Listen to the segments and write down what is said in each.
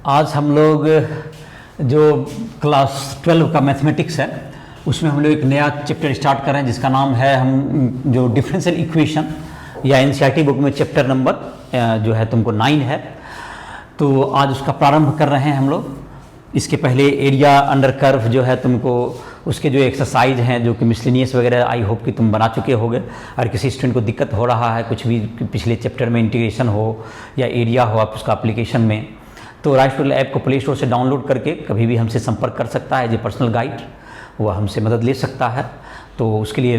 आज हम लोग जो क्लास 12 का मैथमेटिक्स है उसमें हम लोग एक नया चैप्टर स्टार्ट कर रहे हैं जिसका नाम है हम जो डिफरेंशियल इक्वेशन या एनसीईआरटी बुक में चैप्टर नंबर जो है तुमको 9 है। तो आज उसका प्रारंभ कर रहे हैं हम लोग। इसके पहले एरिया अंडर कर्व जो है तुमको उसके जो एक्सरसाइज हैं जो कि मिसलिनियस वगैरह आई होप कि तुम बना चुके होगे। और किसी स्टूडेंट को दिक्कत हो रहा है कुछ भी पिछले चैप्टर में इंटीग्रेशन हो या एरिया हो आप उसका एप्लीकेशन में, तो राइट टूल ऐप को प्ले स्टोर से डाउनलोड करके कभी भी हमसे संपर्क कर सकता है। जो पर्सनल गाइड वह हमसे मदद ले सकता है। तो उसके लिए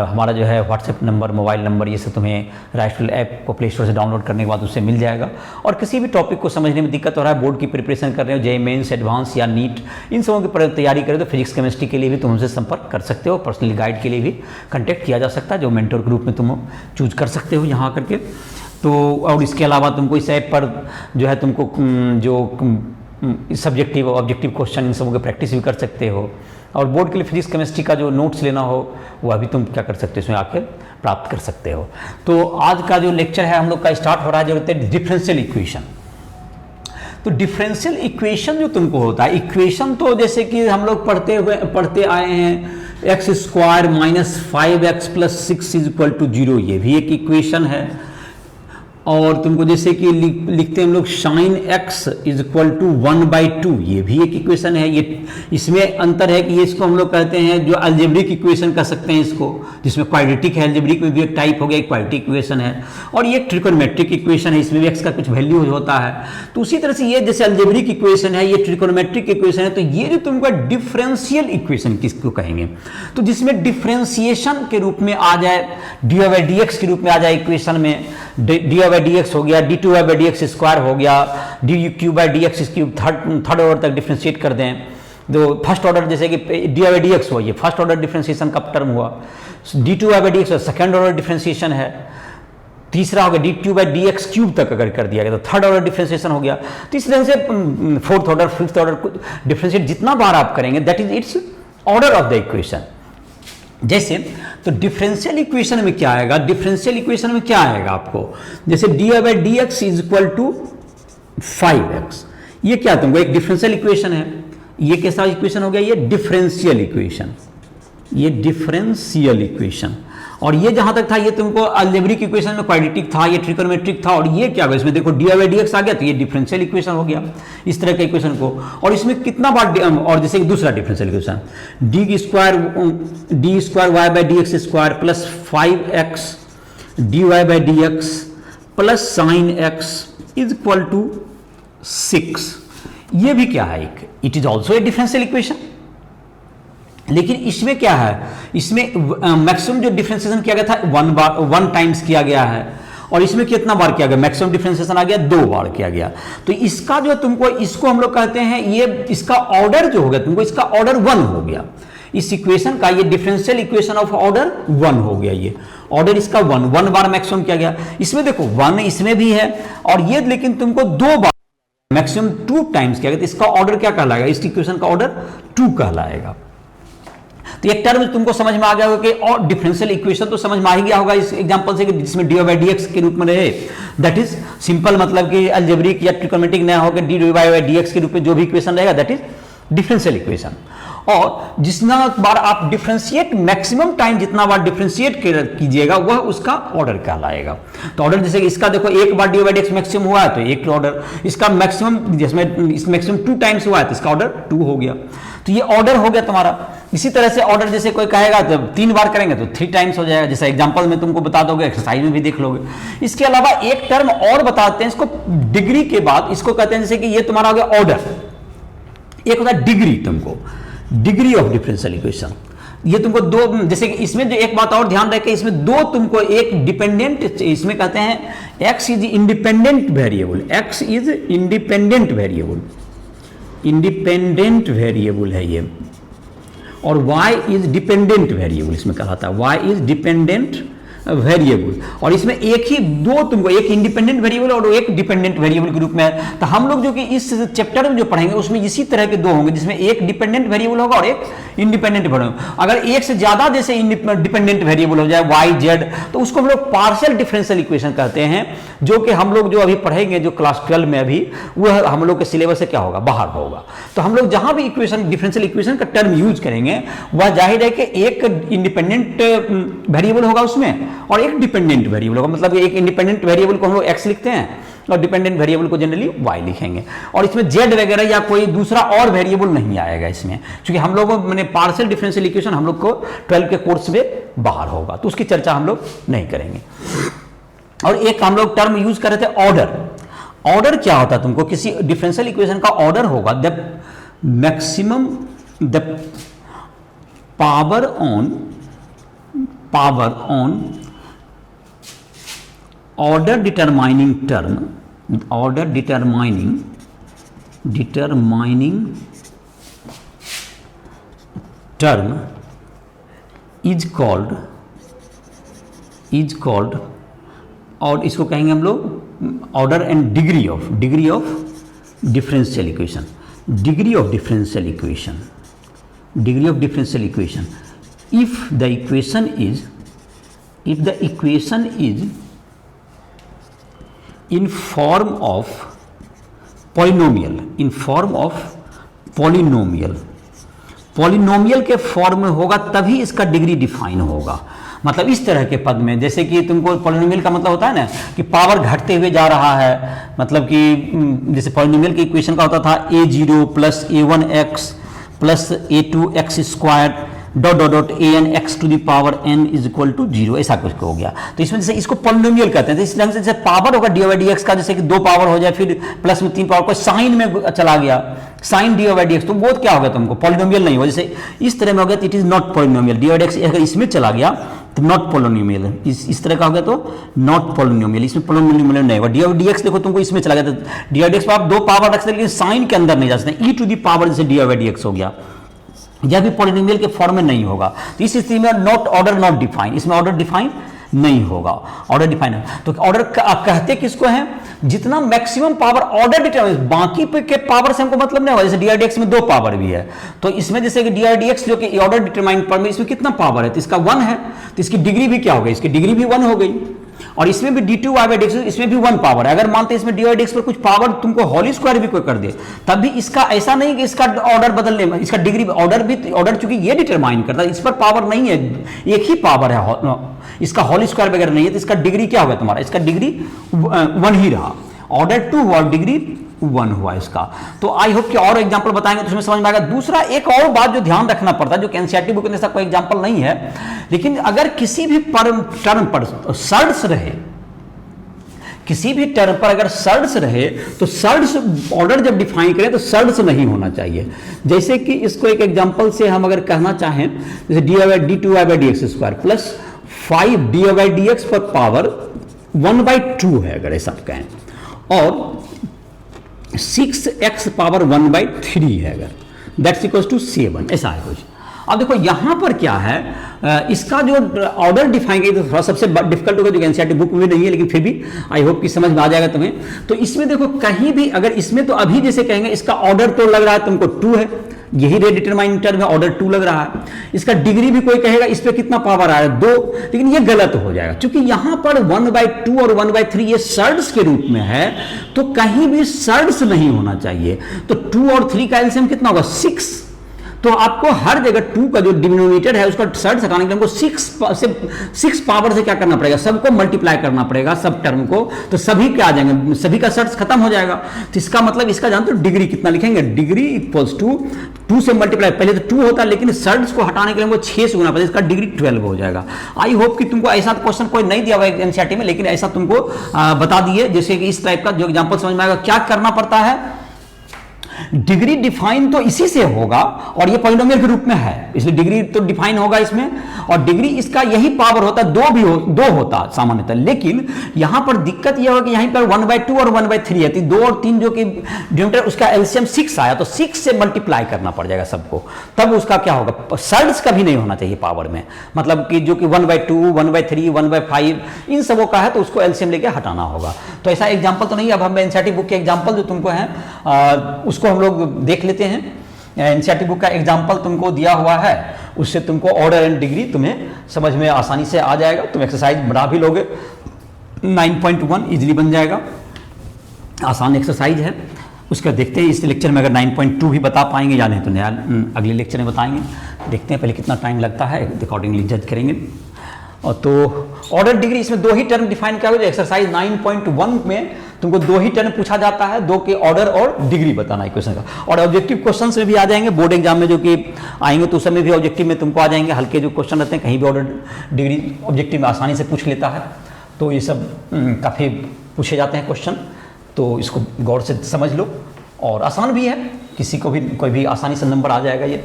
हमारा जो है व्हाट्सएप नंबर, मोबाइल नंबर, ये सब तुम्हें राइट टूल ऐप को प्ले स्टोर से डाउनलोड करने के बाद उससे मिल जाएगा। और किसी भी टॉपिक को समझने में दिक्कत हो रहा है, बोर्ड की प्रिपरेशन कर रहे हो, जेईई मेंस, एडवांस या नीट, इन सबों की तैयारी करें तो फिजिक्स केमिस्ट्री के लिए भी तुम हमसे संपर्क कर सकते हो। पर्सनली गाइड के लिए भी कॉन्टैक्ट किया जा सकता है, जो मेंटर के रूप में तुम चूज कर सकते हो यहाँ करके। तो और इसके अलावा तुमको इस ऐप पर जो है तुमको जो सब्जेक्टिव और ऑब्जेक्टिव क्वेश्चन इन सबों की प्रैक्टिस भी कर सकते हो। और बोर्ड के लिए फिजिक्स केमिस्ट्री का जो नोट्स लेना हो वह भी तुम क्या कर सकते हो, इसमें आके प्राप्त कर सकते हो। तो आज का जो लेक्चर है हम लोग का स्टार्ट हो रहा है जो होता है डिफरेंशियल इक्वेशन। तो डिफरेंशियल इक्वेशन जो तुमको होता है, इक्वेशन तो जैसे कि हम लोग पढ़ते आए हैं x square minus 5x plus 6 is equal to 0, ये भी एक इक्वेशन है। और तुमको जैसे कि लिखते हैं हम लोग sine x is equal to 1/2, ये भी एक इक्वेशन है। ये इसमें अंतर है कि ये इसको हम लोग कहते हैं जो अलजेब्रिक इक्वेशन कह सकते हैं इसको, जिसमें क्वाड्रेटिक है, अलजेब्रिक में भी एक टाइप हो गया, एक क्वाड्रेटिक इक्वेशन है। और ये ट्रिकोनोमेट्रिक इक्वेशन है, इसमें भी x का कुछ वैल्यू होता है। तो उसी तरह से ये जैसे अलजेब्रिक इक्वेशन है, ये ट्रिकोनोमेट्रिक इक्वेशन है। तो ये जो तुमको डिफरेंशियल इक्वेशन किसको कहेंगे, तो जिसमें डिफरेंशिएशन के रूप में आ जाए, dy/dx के रूप में आ जाए इक्वेशन में, dy/dx हो गया, d2y/dx स्क्वायर हो गया, dq/dx क्यूब थर्ड ऑर्डर तक डिफ्रेंशिएट कर दें। तो फर्स्ट ऑर्डर जैसे कि dy/dx हुआ, ये फर्स्ट ऑर्डर डिफ्रेंशिएशन का टर्म हुआ। d2y/dx सेकंड ऑर्डर डिफ्रेंशिएशन है। तीसरा हो गया dq/dx क्यूब तक अगर कर दिया गया तो थर्ड ऑर्डर डिफ्रेंशिएशन हो गया। तो इस तरह से fourth order, fifth order differentiate जितना बार आप करेंगे that is it's order of the equation. जैसे तो डिफरेंशियल इक्वेशन में क्या आएगा, डिफरेंशियल इक्वेशन में क्या आएगा आपको, जैसे dy/dx is equal to 5x, ये क्या तुमको एक डिफरेंशियल इक्वेशन है। ये कैसा इक्वेशन हो गया, ये डिफरेंशियल इक्वेशन, ये डिफरेंशियल इक्वेशन। और ये जहां तक था ये तुमको अलजेब्रिक इक्वेशन में क्वाड्रेटिक था, ये ट्रिकोनोमेट्रिक था। और ये क्या होगा, इसमें देखो dy/dx आ गया तो ये डिफरेंशियल इक्वेशन हो गया इस तरह के इक्वेशन को। और इसमें कितना बार और जैसे दूसरा differential equation d² y/dx square plus 5x dy/dx plus sine x is equal to 6, ये भी क्या है, it is also a differential equation. लेकिन इसमें क्या है, इसमें मैक्सिमम जो डिफरेंशिएशन किया गया था 1 टाइम्स किया गया है। और इसमें कितना बार किया गया, मैक्सिमम डिफरेंशिएशन आ गया 2 बार किया गया। तो इसका जो तुमको, इसको हम लोग कहते हैं, ये इसका ऑर्डर जो हो गया तुमको, इसका ऑर्डर 1 हो गया इस इक्वेशन का। ये डिफरेंशियल इक्वेशन ऑफ ऑर्डर 1 हो गया, ये ऑर्डर इसका 1 बार मैक्सिमम किया गया। इसमें देखो 1 इसमें भी है और ये लेकिन तुमको 2 बार मैक्सिमम 2 टाइम्स किया गया। तो इसका ऑर्डर क्या कहलाएगा, इस इक्वेशन का ऑर्डर 2 कहलाएगा। तो एक टर्म तुमको समझ में आ गया होगा कि और डिफरेंशियल इक्वेशन तो समझ में आ ही गया होगा इस एग्जांपल से कि जिसमें dy/dx के रूप में रहे, दैट इज सिंपल, मतलब कि अलजेब्रिक या ट्रिकोनोमेट्रिक न होकर dy/dx के रूप में जो भी इक्वेशन रहेगा दैट इज डिफरेंशियल इक्वेशन। और जितना बार आप डिफरेंशिएट, मैक्सिमम टाइम जितना बार डिफरेंशिएट कीजिएगा वह उसका ऑर्डर कहलाएगा। तो ऑर्डर जैसे इसका देखो एक बार dy/dx मैक्सिमम हुआ है तो एक ऑर्डर, इसका मैक्सिमम जिसमें इस मैक्सिमम 2 टाइम्स हुआ है तो इसका ऑर्डर 2 हो गया। तो ये ऑर्डर हो गया तुम्हारा। इसी तरह से ऑर्डर जैसे कोई कहेगा तो 3 बार करेंगे तो 3 टाइम्स हो जाएगा, जैसा एग्जांपल में तुमको बता दोगे, एक्सरसाइज में भी देख लोगे। इसके अलावा एक टर्म और बताते हैं, इसको डिग्री के बाद इसको कहते हैं, जैसे कि ये तुम्हारा हो गया ऑर्डर, एक होता है डिग्री, तुमको डिग्री ऑफ डिफरेंशियल इक्वेशन। ये तुमको 2, जैसे कि इसमें जो एक बात और ध्यान रखें, इसमें 2 तुमको एक डिपेंडेंट, इसमें कहते हैं x is independent variable, x is independent variable, independent variable है ये। और y इज डिपेंडेंट वेरिएबल इसमें कहा था, y इज डिपेंडेंट वेरिएबल। और इसमें एक ही 2 तुमको, एक इंडिपेंडेंट वेरिएबल और एक डिपेंडेंट वेरिएबल के रूप में है। तो हम लोग जो कि इस चैप्टर में जो पढ़ेंगे उसमें इसी तरह के 2 होंगे, जिसमें एक डिपेंडेंट वेरिएबल होगा और एक इंडिपेंडेंट वेरिएबल। अगर एक से ज्यादा जैसे डिपेंडेंट वेरिएबल हो जाए y z, तो उसको हम लोग पार्शियल डिफरेंशियल इक्वेशन कहते हैं। जो कि हम लोग जो अभी पढ़ेंगे जो क्लास 12 में अभी, वह हम लोग के सिलेबस से क्या होगा, बाहर होगा। तो हम लोग जहां भी इक्वेशन, डिफरेंशियल इक्वेशन का टर्म यूज करेंगे, वह जाहिर है कि एक इंडिपेंडेंट वेरिएबल होगा उसमें और एक डिपेंडेंट वेरिएबल होगा। मतलब एक इंडिपेंडेंट वेरिएबल को हम लोग एक्स लिखते हैं और डिपेंडेंट वेरिएबल को जनरली वाई लिखेंगे, और इसमें जेड वगैरह या कोई दूसरा और वेरिएबल नहीं आएगा इसमें, क्योंकि हम लोग मैंने पार्शियल डिफरेंशियल इक्वेशन हम लोग को 12 के कोर्स में बाहर होगा, तो उसकी चर्चा हम लोग नहीं करेंगे। और एक हम लोग टर्म यूज कर रहे थे ऑर्डर। ऑर्डर क्या होता है, तुमको किसी डिफरेंशियल इक्वेशन का ऑर्डर होगा the maximum the power on order determining term is called, और इसको कहेंगे हम लोग order and degree of differential equation. Degree of differential equation if the equation is in form of polynomial के form में होगा तभी इसका डिग्री डिफाइन होगा। मतलब इस तरह के पद में, जैसे कि तुमको पॉलिनोमियल का मतलब होता है ना कि पावर घटते हुए जा रहा है, मतलब कि जैसे पॉलिनोमियल के इक्वेशन का होता था a0 plus a1x plus a2x square dot dot dot an x to the power n is equal to 0, ऐसा कुछ हो गया। तो इसमें जैसे इसको पॉलिनोमियल कहते हैं। तो इस ढंग से जैसे पावर होगा डी बाई डी एक्स का, जैसे कि 2 पावर हो जाए फिर प्लस में 3 पावर, कोई साइन में चला गया, sine d by d x, तो वो क्या हो गया तुमको, पॉलिनोमियल नहीं हो। जैसे इस तरह में हो गया तो it is not polynomial. D by d x अगर इसमें चला गया तो नॉट पॉलिनोमियल, इस तरह का हो गया तो नॉट पॉलिनोमियल, इसमें पॉलिनोमियल नहीं होगा। डी बाई डी एक्स देखो तुमको इसमें चला गया तो डी बाई डी एक्स पर आप 2 पावर रख सकते, लेकिन साइन के अंदर नहीं जा सकते। ई टू दी पावर जैसे डी बाई डी एक्स हो गया, यह भी पॉलिनोमियल के फॉर्म में नहीं होगा। तो इस स्थिति में नॉट ऑर्डर नॉट डिफाइन, इसमें ऑर्डर डिफाइन नहीं होगा, ऑर्डर डिफाइन है। तो ऑर्डर कहते किसको है, जितना मैक्सिमम पावर ऑर्डर डिटरमाइन, बाकी के पावर से हमको मतलब नहीं होगा। जैसे डीआरडीएक्स में 2 पावर भी है, तो इसमें जैसे कि डीआरडीएक्स जो कि ऑर्डर डिटरमाइन पर में, इसमें कितना पावर है, तो इसका 1 है, तो इसकी डिग्री भी क्या हो गई, इसकी डिग्री भी 1 हो गई। और इसमें भी डी2 वाई बाई डी एक्स, इसमें भी 1 पावर है। अगर मानते इसमें डी वाई डी एक्स पर कुछ पावर तुमको होल स्क्वायर भी कोई कर दे, तब भी इसका ऐसा नहीं कि इसका ऑर्डर बदलने में, इसका डिग्री ऑर्डर चूंकि ये डिटरमाइन करता है, इस पर पावर नहीं है, एक ही पावर है, इसका होल स्क्वायर वगैरह नहीं है, तो इसका डिग्री क्या होगा तुम्हारा, इसका डिग्री 1 ही रहा। ऑर्डर 2 हुआ, डिग्री 1 हुआ इसका। तो आई होप कि और एग्जांपल बताएंगे तो उसमें समझ में आएगा। दूसरा एक और बात जो ध्यान रखना पड़ता है, जो एनसीईआरटी बुक में ऐसा कोई एग्जांपल नहीं है, लेकिन अगर किसी भी टर्म पर सर्ड्स रहे, किसी भी टर्म पर अगर सर्ड्स रहे, तो सर्ड्स ऑर्डर जब डिफाइन करें तो सर्ड्स नहीं होना चाहिए। जैसे कि इसको एक एग्जांपल से हम अगर कहना चाहें, जैसे डी2 y by d x square plus 5 d y d x पर पावर 1/2 है, अगर ऐसा कहें, और 6x पावर 1/3 है, अगर दैट्स इक्वल टू 7, ऐसा है कुछ। अब देखो यहां पर क्या है, इसका जो ऑर्डर डिफाइन किया, तो थोड़ा सबसे डिफिकल्ट होगा, जो एनसीईआरटी बुक में नहीं है, लेकिन फिर भी आई होप कि समझ में आ जाएगा तुम्हें। तो इसमें देखो कहीं भी अगर इसमें, तो अभी जैसे कहेंगे इसका ऑर्डर तो लग रहा है तुमको 2 है, यही रेट डिटरमाइन टर्म में ऑर्डर 2 लग रहा है। इसका डिग्री भी कोई कहेगा इस पे कितना पावर आ रहा है, 2, लेकिन ये गलत हो जाएगा, क्योंकि यहां पर 1/2 और 1/3 ये सर्ड्स के रूप में है, तो कहीं भी सर्ड्स नहीं होना चाहिए। तो 2 और 3 का एलसीएम कितना होगा, 6। तो आपको हर जगह 2 का जो डिनोमिनेटर है उसका सर्ड्स हटाने के लिए हमको 6 पावर से क्या करना पड़ेगा, सबको मल्टीप्लाई करना पड़ेगा, सब टर्म को, तो सभी क्या आ जाएंगे, सभी का सर्ड्स खत्म हो जाएगा। तो इसका मतलब, इसका जानते हो डिग्री कितना लिखेंगे, डिग्री इक्वल्स टू 2 से मल्टीप्लाई, पहले तो 2 होता, लेकिन सर्ड्स को हटाने के लिए हमको 6 से गुना पड़ेगा, इसका डिग्री 12 हो जाएगा। आई होप कि तुमको ऐसा क्वेश्चन कोई नहीं दिया हुआ है एनसीईआरटी में, लेकिन ऐसा तुमको बता दिए, जैसे कि इस टाइप का जो एग्जाम्पल समझ में आएगा। क्या करना पड़ता है, डिग्री डिफाइन तो इसी से होगा, और ये पॉलिनोमियल के रूप में है, इसलिए डिग्री तो डिफाइन होगा इसमें, और डिग्री इसका यही पावर होता है, 2 होता सामान्यतः। लेकिन यहां पर दिक्कत यह होगा कि यहीं पर 1/2 और 1/3 है, तो 2 और 3 जो कि डिनोमिनेटर, उसका एलसीएम 6 आया, तो 6 से मल्टीप्लाई करना पड़ जाएगा सबको, तब उसका क्या होगा, सर्ड्स का भी नहीं होना चाहिए पावर में, मतलब कि जो कि 1/2, 1/3, 1/5 इन सबों का है, तो उसको एलसीएम लेके हटाना होगा। तो ऐसा एग्जाम्पल तो नहीं। अब हम एनसीईआरटी बुक के एग्जाम्पल जो तुमको है उसको हम लोग देख लेते हैं। एनसीईआरटी बुक का एग्जाम्पल तुमको दिया हुआ है, उससे तुमको ऑर्डर एंड डिग्री तुम्हें समझ में आसानी से आ जाएगा। तुम एक्सरसाइज बना भी लोगे, 9.1 इजीली बन जाएगा, आसान एक्सरसाइज है। उसका देखते हैं इस लेक्चर में अगर 9.2 भी बता पाएंगे या नहीं तो नया अगले लेक्चर में बताएंगे। देखते हैं पहले कितना टाइम लगता है, अकॉर्डिंगली जज करेंगे। और तो ऑर्डर डिग्री, इसमें दो ही टर्म डिफाइन किया हुआ है। एक्सरसाइज 9.1 में तुमको दो ही टर्म पूछा जाता है, दो के ऑर्डर और डिग्री बताना है क्वेश्चन का। और ऑब्जेक्टिव क्वेश्चंस में भी आ जाएंगे बोर्ड एग्जाम में, जो कि आएंगे तो उस समय भी ऑब्जेक्टिव में तुमको आ जाएंगे। हल्के जो क्वेश्चन रहते हैं कहीं भी ऑर्डर डिग्री ऑब्जेक्टिव में आसानी से पूछ लेता है, तो ये सब काफ़ी पूछे जाते हैं क्वेश्चन। तो इसको गौर से समझ लो, और आसान भी है, किसी को भी कोई भी आसानी से नंबर आ जाएगा ये।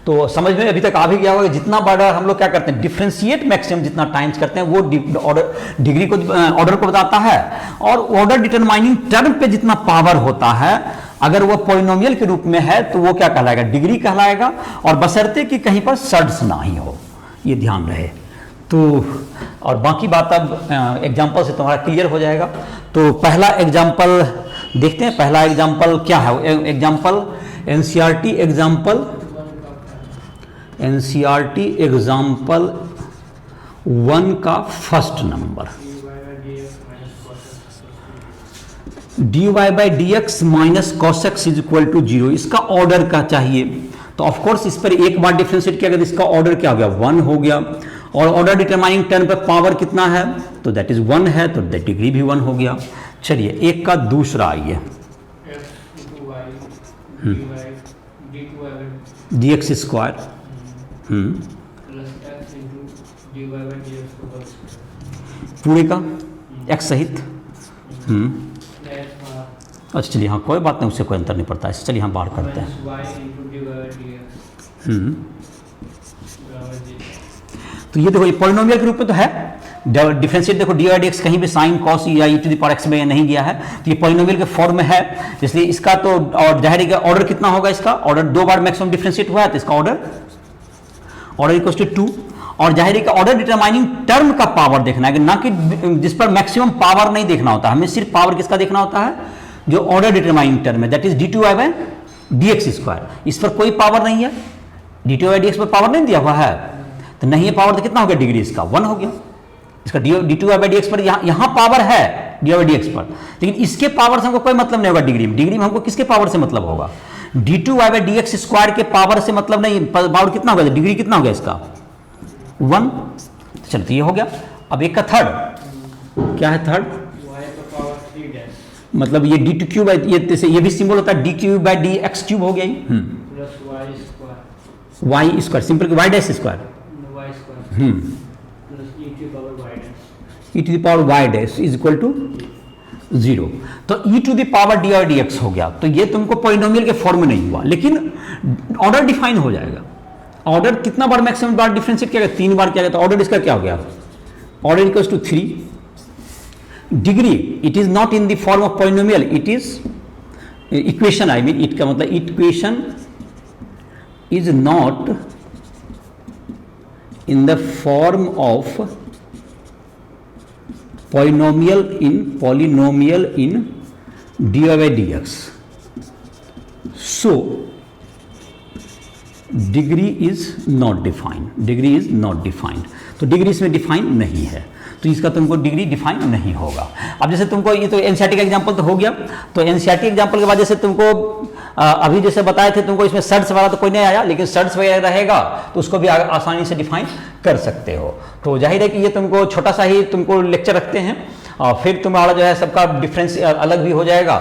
तो समझ में अभी तक आ भी गया होगा। जितना बड़ा हम लोग क्या करते हैं, डिफरेंशिएट मैक्सिमम जितना टाइम्स करते हैं वो ऑर्डर डिग्री को ऑर्डर को बताता है। और ऑर्डर डिटरमाइनिंग टर्म पे जितना पावर होता है, अगर वो पॉलिनोमियल के रूप में है तो वो क्या कहलाएगा, डिग्री कहलाएगा। और बशर्ते कि कहीं पर शर्ट्स ना ही हो, ये ध्यान रहे। तो और बाकी बात अब एग्जाम्पल से तुम्हारा क्लियर हो जाएगा। तो पहला एग्जाम्पल देखते हैं। पहला एग्जाम्पल क्या है, एग्जाम्पल एनसीईआरटी एग्जाम्पल 1 का first number, dy by d x minus cos x is equal to 0। इसका ऑर्डर का चाहिए, तो ऑफकोर्स इस पर एक बार डिफ्रेंशिएट किया गया, इसका ऑर्डर क्या हो गया, 1 हो गया। और ऑर्डर डिटरमाइनिंग टर्म पे पावर कितना है, तो दैट इज 1 है, तो दैट डिग्री भी 1 हो गया। चलिए एक का दूसरा आइए, डी एक्स स्क्वायर पूरे का एक्स सहित। अच्छा चलिए, हाँ कोई बात नहीं, उससे कोई अंतर नहीं पड़ता है। चलिए हम बाहर करते हैं। तो ये देखो, ये पॉलिनोमियल के रूप में तो है। डिफरेंशिएट देखो, डी बाई डी एक्स कहीं भी साइन कॉस या ई टू द पावर एक्स में नहीं गया है, तो ये पॉलिनोमियल के फॉर्म में है, इसलिए इसका तो और जाहिर है ऑर्डर कितना होगा, इसका ऑर्डर 2 बार मैक्सिमम डिफरेंशिएट हुआ है, तो इसका ऑर्डर इक्वल्स टू 2। और जाहिर है कि ऑर्डर डिटरमाइनिंग टर्म का पावर देखना है, ना कि जिस पर मैक्सिमम पावर नहीं देखना होता, हमें सिर्फ पावर किसका देखना होता है, जो ऑर्डर डिटरमाइनिंग टर्म है, that is d2y by d x square. इस पर कोई पावर नहीं है, d2y बाई डी एक्स पर पावर नहीं दिया हुआ है, तो नहीं है पावर, तो कितना हो गया, डिग्री इसका 1 हो गया। इसका d2y बाई डी एक्स पर यहाँ पावर है dy बाई डी एक्स पर, लेकिन इसके पावर से हमको कोई मतलब नहीं होगा। डिग्री में हमको किसके पावर से मतलब होगा, d2y by d x square के पावर से मतलब नहीं। पावर कितना होगा, डिग्री कितना हो गया इसका 1। चलो तो ये हो गया। अब एक का थर्ड क्या है, थर्ड मतलब ये डी टू क्यूब, ये भी सिंबल होता है, d cube by d x cube हो गया, y square, simple y dash square, e to the power y dash is equal to 0। तो e to the power d और डी एक्स हो गया। तो ये तुमको पॉलिनोमियल के फॉर्म में नहीं हुआ, लेकिन ऑर्डर डिफाइन हो जाएगा। ऑर्डर कितना बार मैक्सिमम बार डिफरेंशिएट किया गया, 3 बार किया गया, तो ऑर्डर इसका क्या हो गया, order equals to 3। Degree it is not in the form of polynomial, it is equation, I mean it का मतलब equation is not in the form of polynomial in d by d x. So degree is not defined, तो degree इसमें define नहीं है, तो इसका तुमको degree define नहीं होगा। अब जैसे तुमको ये तो एनसीईआरटी का एग्जांपल तो हो गया, तो एनसीईआरटी एग्जांपल के बाद जैसे तुमको अभी जैसे बताए थे, तुमको इसमें शर्ट्स वाला तो कोई नहीं आया, लेकिन शर्ट्स वगैरह रहेगा तो उसको भी आसानी से डिफाइन कर सकते हो। तो जाहिर है कि ये तुमको छोटा सा ही तुमको लेक्चर रखते हैं, और फिर तुम्हारा जो है सबका डिफरेंस अलग भी हो जाएगा।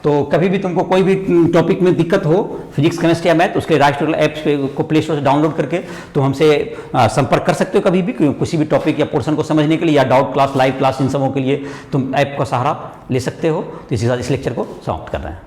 तो कभी भी तुमको कोई भी टॉपिक में दिक्कत हो, फिजिक्स केमिस्ट्री या मैथ, उसके राइट टू ऐप्स को प्ले स्टोर से डाउनलोड करके तुम हमसे संपर्क कर सकते हो कभी भी, किसी भी टॉपिक या पोर्शन को समझने के लिए, या डाउट क्लास, लाइव क्लास, इन सबों के लिए तुम ऐप का सहारा ले सकते हो। तो इसी के साथ इस लेक्चर को समाप्त कर रहे हैं।